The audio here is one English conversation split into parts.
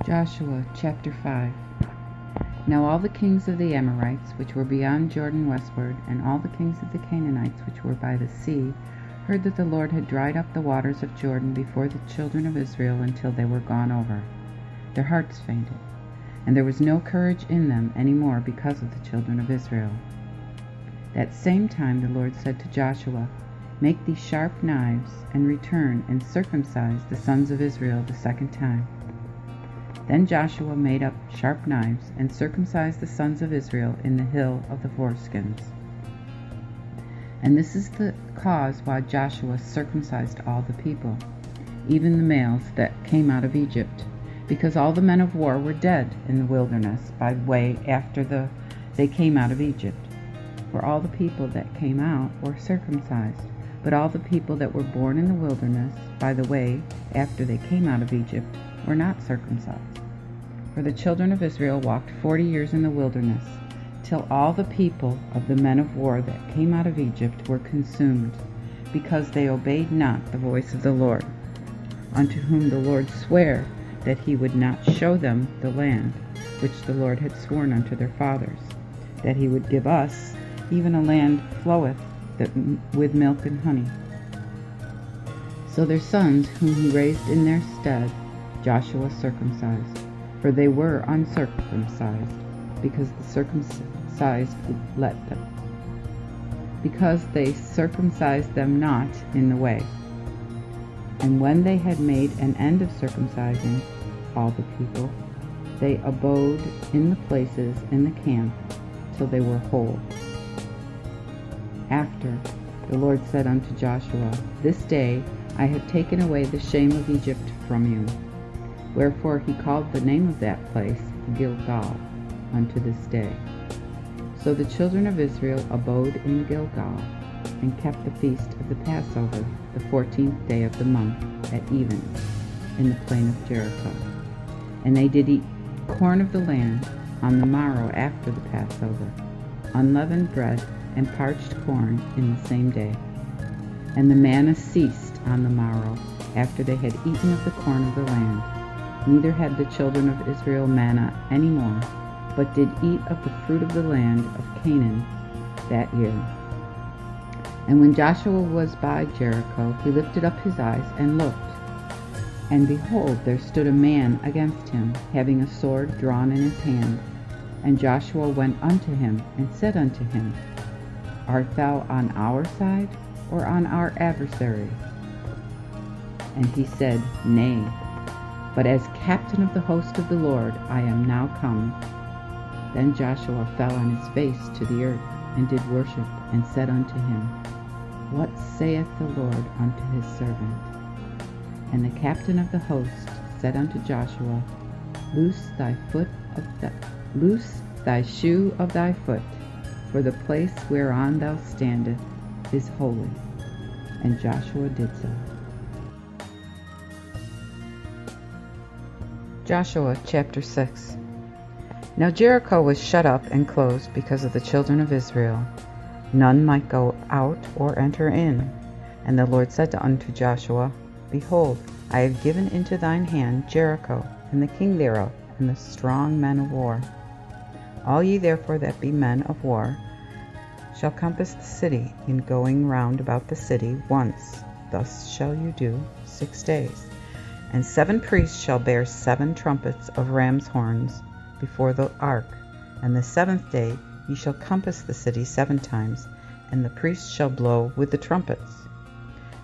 Joshua chapter 5. Now all the kings of the Amorites, which were beyond Jordan westward, and all the kings of the Canaanites, which were by the sea, heard that the Lord had dried up the waters of Jordan before the children of Israel until they were gone over. Their hearts fainted, and there was no courage in them any more because of the children of Israel. That same time the Lord said to Joshua, Make these sharp knives, and return and circumcise the sons of Israel the second time. Then Joshua made up sharp knives, and circumcised the sons of Israel in the hill of the foreskins. And this is the cause why Joshua circumcised all the people, even the males that came out of Egypt, because all the men of war were dead in the wilderness by way after they came out of Egypt. For all the people that came out were circumcised, but all the people that were born in the wilderness by the way after they came out of Egypt were not circumcised. For the children of Israel walked 40 years in the wilderness, till all the people of the men of war that came out of Egypt were consumed, because they obeyed not the voice of the Lord, unto whom the Lord sware that he would not show them the land which the Lord had sworn unto their fathers, that he would give us, even a land floweth with milk and honey. So their sons, whom he raised in their stead, Joshua circumcised, for they were uncircumcised, because the circumcised let them, because they circumcised them not in the way. And when they had made an end of circumcising all the people, they abode in the places in the camp till they were whole. After, the Lord said unto Joshua, This day I have taken away the shame of Egypt from you. Wherefore he called the name of that place Gilgal unto this day. So the children of Israel abode in Gilgal, and kept the feast of the Passover the 14th day of the month at even, in the plain of Jericho. And they did eat corn of the land on the morrow after the Passover, unleavened bread and parched corn in the same day. And the manna ceased on the morrow after they had eaten of the corn of the land. Neither had the children of Israel manna any more, but did eat of the fruit of the land of Canaan that year. And when Joshua was by Jericho, he lifted up his eyes and looked. And behold, there stood a man against him, having a sword drawn in his hand. And Joshua went unto him, and said unto him, Art thou on our side, or on our adversaries? And he said, Nay, but as captain of the host of the Lord I am now come. Then Joshua fell on his face to the earth, and did worship, and said unto him, What saith the Lord unto his servant? And the captain of the host said unto Joshua, Loose thy shoe of thy foot, for the place whereon thou standest is holy. And Joshua did so. Joshua chapter 6. Now Jericho was shut up and closed because of the children of Israel. None might go out or enter in. And the Lord said unto Joshua, Behold, I have given into thine hand Jericho, and the king thereof, and the strong men of war. All ye therefore that be men of war shall compass the city, in going round about the city once. Thus shall you do 6 days. And 7 priests shall bear 7 trumpets of ram's horns before the ark. And the 7th day ye shall compass the city 7 times, and the priests shall blow with the trumpets.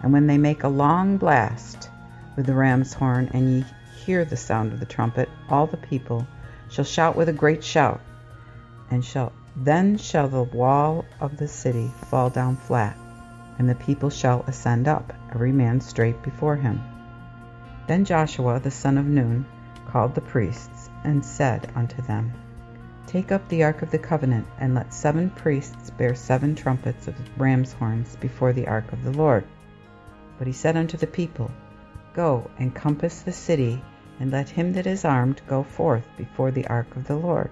And when they make a long blast with the ram's horn, and ye hear the sound of the trumpet, all the people shall shout with a great shout, and then shall the wall of the city fall down flat, and the people shall ascend up, every man straight before him. Then Joshua the son of Nun called the priests, and said unto them, Take up the ark of the covenant, and let 7 priests bear 7 trumpets of ram's horns before the ark of the Lord. But he said unto the people, Go and compass the city, and let him that is armed go forth before the ark of the Lord.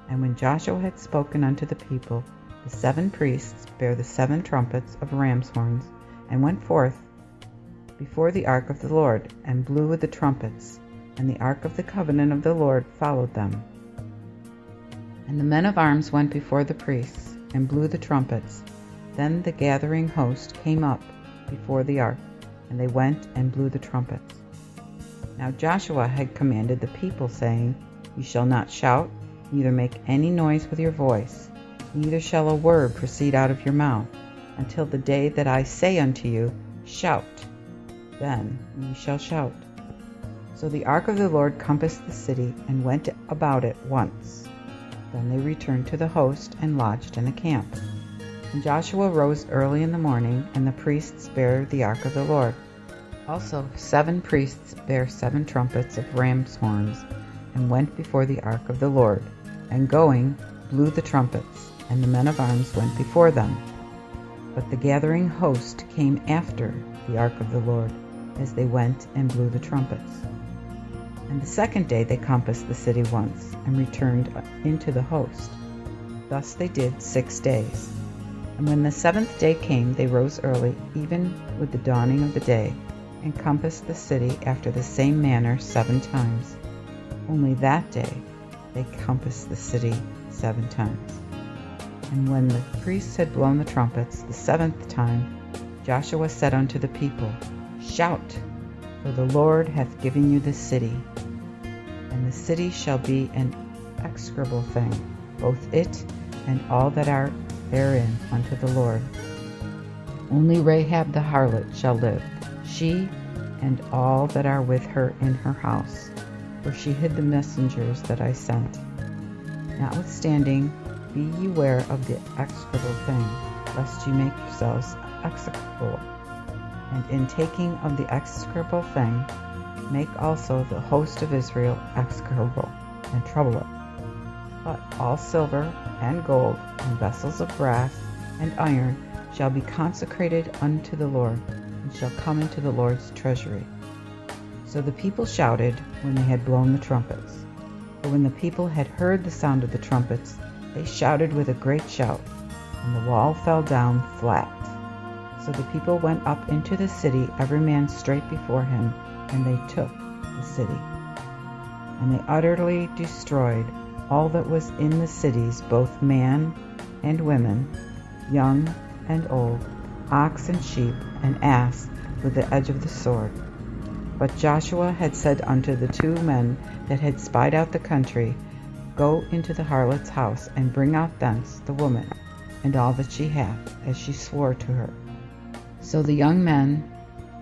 And when Joshua had spoken unto the people, the 7 priests bare the 7 trumpets of ram's horns, and went forth before the ark of the Lord, and blew with the trumpets, and the ark of the covenant of the Lord followed them. And the men of arms went before the priests, and blew the trumpets. Then the gathering host came up before the ark, and they went and blew the trumpets. Now Joshua had commanded the people, saying, You shall not shout, neither make any noise with your voice, neither shall a word proceed out of your mouth, until the day that I say unto you, Shout, then ye shall shout. So the ark of the Lord compassed the city, and went about it once. Then they returned to the host, and lodged in the camp. And Joshua rose early in the morning, and the priests bare the ark of the Lord. Also 7 priests bare 7 trumpets of ram's horns, and went before the ark of the Lord, and going blew the trumpets, and the men of arms went before them. But the gathering host came after the ark of the Lord, as they went and blew the trumpets. And the second day they compassed the city once, and returned into the host. Thus they did 6 days. And when the 7th day came, they rose early, even with the dawning of the day, and compassed the city after the same manner 7 times. Only that day they compassed the city 7 times. And when the priests had blown the trumpets the 7th time, Joshua said unto the people, Shout, for the Lord hath given you this city. And the city shall be an execrable thing, both it and all that are therein unto the Lord. Only Rahab the harlot shall live, she and all that are with her in her house, for she hid the messengers that I sent. Notwithstanding, be ye ware of the execrable thing, lest ye make yourselves execrable. And in taking of the execrable thing, make also the host of Israel execrable, and trouble it. But all silver and gold, and vessels of brass and iron, shall be consecrated unto the Lord, and shall come into the Lord's treasury. So the people shouted when they had blown the trumpets. For when the people had heard the sound of the trumpets, they shouted with a great shout, and the wall fell down flat. So the people went up into the city, every man straight before him, and they took the city. And they utterly destroyed all that was in the cities, both man and women, young and old, ox and sheep and ass, with the edge of the sword. But Joshua had said unto the 2 men that had spied out the country, Go into the harlot's house, and bring out thence the woman, and all that she hath, as she swore to her. So the young men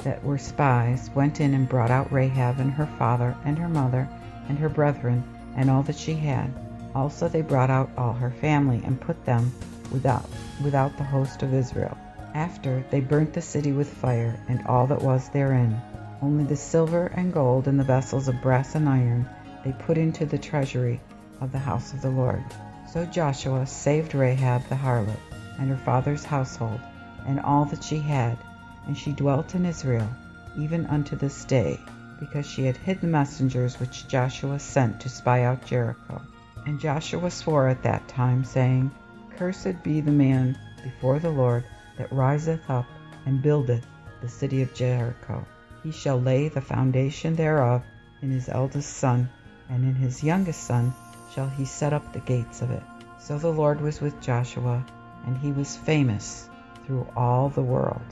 that were spies went in and brought out Rahab and her father and her mother and her brethren, and all that she had. Also they brought out all her family, and put them without the host of Israel. After they burnt the city with fire, and all that was therein. Only the silver and gold, and the vessels of brass and iron, they put into the treasury of the house of the Lord. So Joshua saved Rahab the harlot, and her father's household, and all that she had, and she dwelt in Israel, even unto this day, because she had hid the messengers which Joshua sent to spy out Jericho. And Joshua swore at that time, saying, Cursed be the man before the Lord that riseth up and buildeth the city of Jericho. He shall lay the foundation thereof in his eldest son, and in his youngest son shall he set up the gates of it. So the Lord was with Joshua, and he was famous through all the world.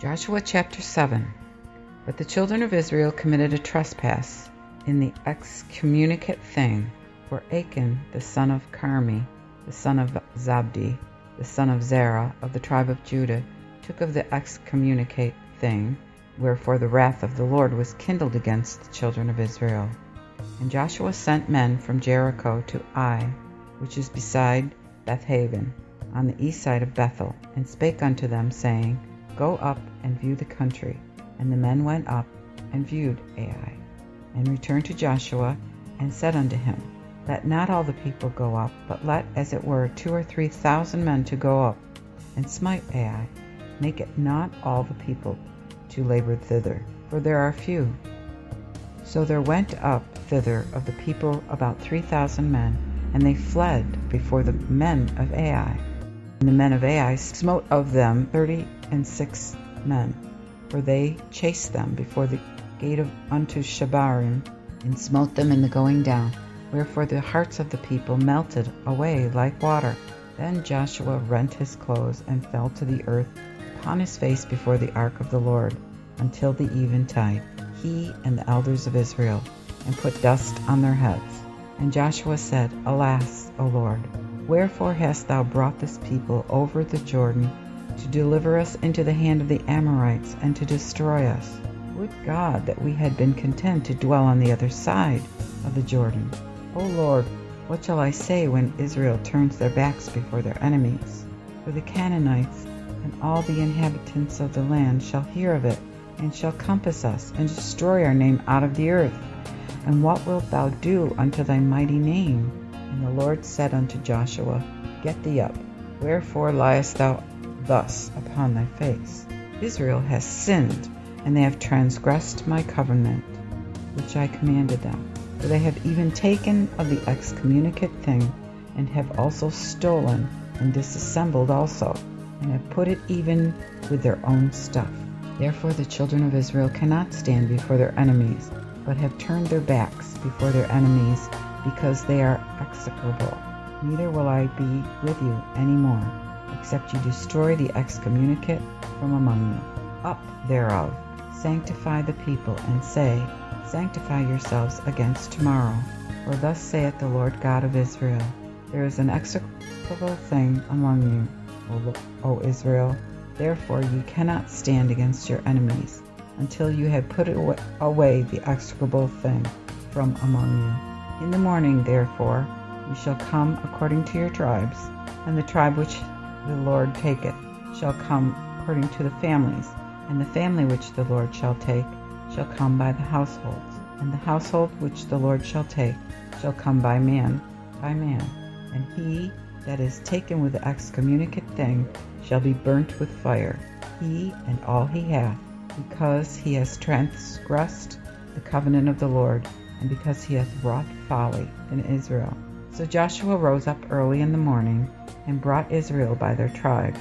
Joshua chapter 7. But the children of Israel committed a trespass in the excommunicate thing, for Achan the son of Carmi, the son of Zabdi, the son of Zerah, of the tribe of Judah, took of the excommunicate thing, wherefore the wrath of the Lord was kindled against the children of Israel. And Joshua sent men from Jericho to Ai, which is beside Bethaven, on the east side of Bethel, and spake unto them, saying, Go up and view the country. And the men went up and viewed Ai, and returned to Joshua, and said unto him, Let not all the people go up, but let as it were 2,000 or 3,000 men to go up, and smite Ai. Make it not all the people to labor thither, for there are few. So there went up thither of the people about 3,000 men, and they fled before the men of Ai. And the men of Ai smote of them 36 men, for they chased them before the gate unto Shebarim, and smote them in the going down, wherefore the hearts of the people melted away like water. Then Joshua rent his clothes, and fell to the earth upon his face before the ark of the Lord, until the eventide, he and the elders of Israel, and put dust on their heads. And Joshua said, Alas, O Lord, wherefore hast thou brought this people over the Jordan, to deliver us into the hand of the Amorites, and to destroy us? Would God that we had been content to dwell on the other side of the Jordan. O Lord, what shall I say when Israel turns their backs before their enemies? For the Canaanites and all the inhabitants of the land shall hear of it, and shall compass us, and destroy our name out of the earth. And what wilt thou do unto thy mighty name? And the Lord said unto Joshua, Get thee up, wherefore liest thou thus upon thy face? Israel has sinned, and they have transgressed my covenant, which I commanded them. For they have even taken of the excommunicate thing, and have also stolen, and disassembled also, and have put it even with their own stuff. Therefore the children of Israel cannot stand before their enemies, but have turned their backs before their enemies, because they are execrable. Neither will I be with you any more, except you destroy the excommunicate from among you. Up thereof, sanctify the people, and say, Sanctify yourselves against tomorrow. For thus saith the Lord God of Israel, There is an execrable thing among you, O Israel. Therefore you cannot stand against your enemies, until you have put away the execrable thing from among you. In the morning, therefore, you shall come according to your tribes, and the tribe which the Lord taketh shall come according to the families, and the family which the Lord shall take shall come by the households, and the household which the Lord shall take shall come by man, and he that is taken with the excommunicate thing shall be burnt with fire, he and all he hath, because he has transgressed the covenant of the Lord, and because he hath wrought folly in Israel. So Joshua rose up early in the morning, and brought Israel by their tribes.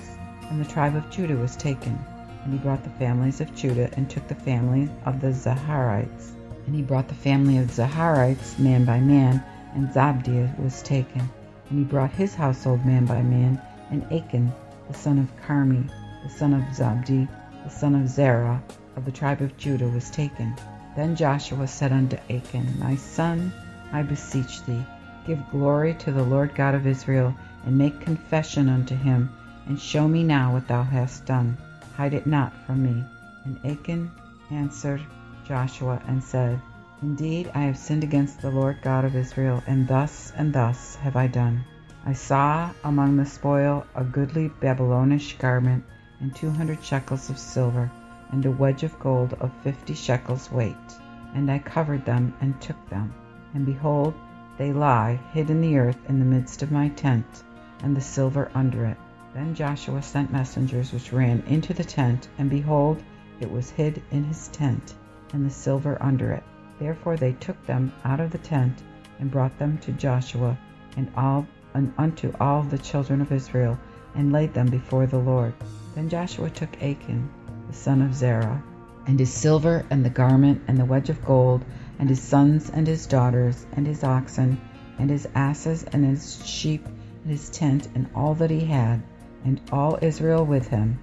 And the tribe of Judah was taken. And he brought the families of Judah, and took the family of the Zaharites. And he brought the family of Zaharites man by man, and Zabdi was taken. And he brought his household man by man, and Achan, the son of Carmi, the son of Zabdi, the son of Zerah, of the tribe of Judah, was taken. Then Joshua said unto Achan, My son, I beseech thee, give glory to the Lord God of Israel, and make confession unto him, and show me now what thou hast done. Hide it not from me. And Achan answered Joshua and said, Indeed, I have sinned against the Lord God of Israel, and thus have I done. I saw among the spoil a goodly Babylonish garment, and 200 shekels of silver, and a wedge of gold of 50 shekels weight. And I covered them, and took them. And behold, they lie hid in the earth in the midst of my tent, and the silver under it. Then Joshua sent messengers which ran into the tent, and behold, it was hid in his tent, and the silver under it. Therefore they took them out of the tent, and brought them to Joshua, and unto all the children of Israel, and laid them before the Lord. Then Joshua took Achan, the son of Zerah, and his silver, and the garment, and the wedge of gold, and his sons, and his daughters, and his oxen, and his asses, and his sheep, and his tent, and all that he had, and all Israel with him,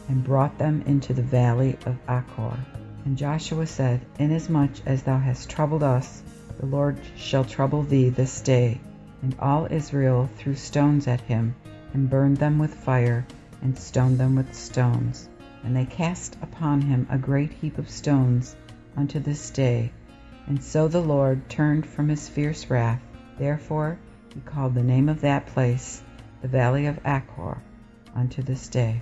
and brought them into the valley of Achor. And Joshua said, Inasmuch as thou hast troubled us, the Lord shall trouble thee this day. And all Israel threw stones at him, and burned them with fire, and stoned them with stones. And they cast upon him a great heap of stones unto this day. And so the Lord turned from his fierce wrath. Therefore he called the name of that place the valley of Achor unto this day.